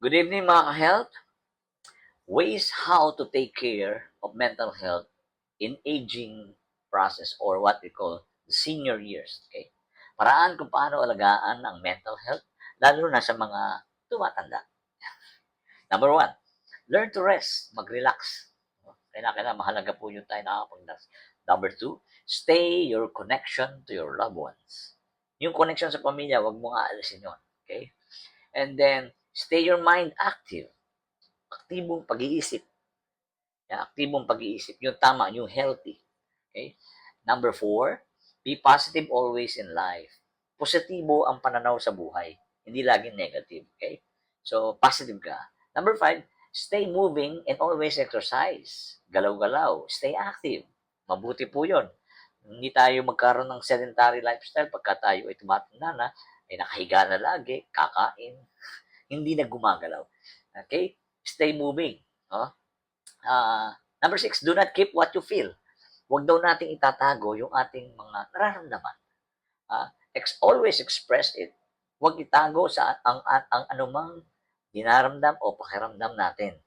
Good evening mga ka-health. Ways how to take care of mental health in aging process or what we call senior years. Okay? Paraan kung paano alagaan ang mental health lalo na sa mga tumatanda. Number one, learn to rest, mag-relax. Kailangan mahalaga po yung tayo nakakapag-relax. Number two, stay your connection to your loved ones. Yung connection sa pamilya, wag mo nga alisin yun. Okay? And then, stay your mind active. Aktibong pag-iisip. Aktibong pag-iisip. Yung tama, yung healthy. Okay? Number four, be positive always in life. Positibo ang pananaw sa buhay. Hindi laging negative. Okay? So, positive ka. Number five, stay moving and always exercise. Galaw-galaw. Stay active. Mabuti po yun. Hindi tayo magkaroon ng sedentary lifestyle pagka tayo ay tumatanda na, ay nakahiga na lagi, kakain, hindi na gumagalaw. Okay? Stay moving. No? Number six, do not keep what you feel. Huwag daw nating itatago yung ating mga nararamdaman. Always express it. Huwag itago sa ang anumang dinaramdam o pakiramdam natin.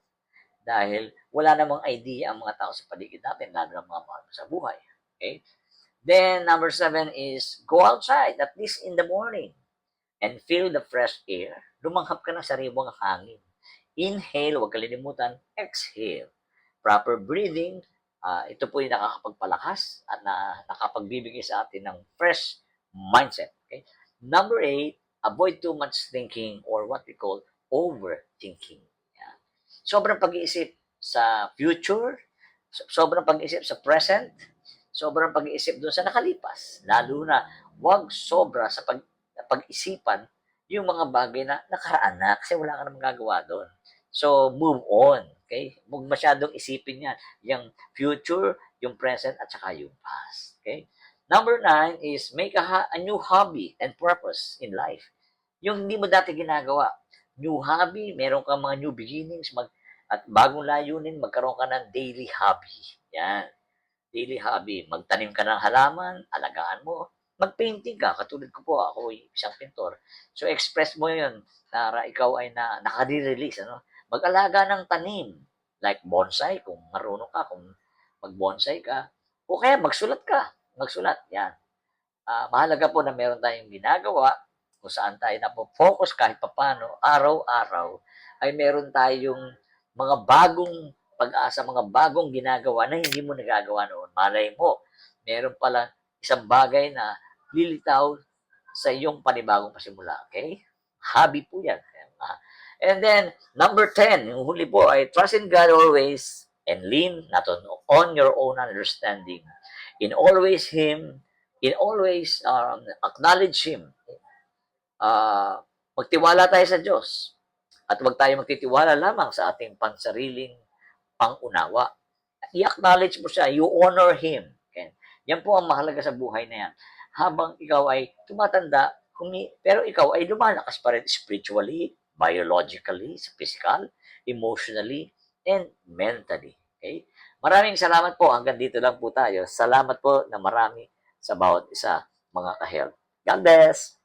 Dahil wala namang idea ang mga tao sa paligid natin, lalo ng mga mahal sa buhay. Okay? Then, number seven is go outside at least in the morning and feel the fresh air. Lumanghap ka ng sariwang hangin. Inhale, huwag kalilimutan, exhale. Proper breathing, ito po yung nakakapagpalakas at nakapagbibigay sa atin ng fresh mindset. Okay? Number eight, avoid too much thinking or what we call overthinking. Yan. Sobrang pag-iisip sa future, sobrang pag-iisip sa present, sobrang pag-iisip doon sa nakalipas. Lalo na, huwag sobra sa pag-isipan yung mga bagay na nakaraan na kasi wala ka namang gagawa doon. So, move on. Okay? Huwag masyadong isipin yan. Yung future, yung present, at saka yung past. Okay? Number nine is make a new hobby and purpose in life. Yung hindi mo dati ginagawa. New hobby, meron kang mga new beginnings, at bagong layunin, magkaroon ka ng daily hobby. Yan. Daily hobby. Magtanim ka ng halaman, alagaan mo. Mag-painting ka. Katulad ko po, ako isang pintor. So, express mo yun para ikaw ay nakadi-release. Ano? Mag-alaga ng tanim. Like bonsai, kung marunong ka, kung mag-bonsai ka. O kaya magsulat ka. Magsulat. Yan. Mahalaga po na meron tayong ginagawa kung saan tayo napo-focus kahit papano, araw-araw, ay meron tayong mga bagong pag-asa, mga bagong ginagawa na hindi mo nagagawa noon. Malay mo, meron pala isang bagay na lilitaw sa iyong panibagong pasimula. Okay? Hobby po yan. And then, number 10, yung huli po ay trust in God always and lean not on your own understanding. In always acknowledge Him. Magtiwala tayo sa Diyos. At huwag tayo magtitiwala lamang sa ating pansariling pangunawa. I-acknowledge mo siya. You honor Him. Okay? Yan po ang mahalaga sa buhay na yan. Habang ikaw ay tumatanda, pero ikaw ay lumalakas pa rin spiritually, biologically, physical, emotionally, and mentally. Okay? Maraming salamat po. Hanggang dito lang po tayo. Salamat po na marami sa bawat isa, mga ka-health. God bless!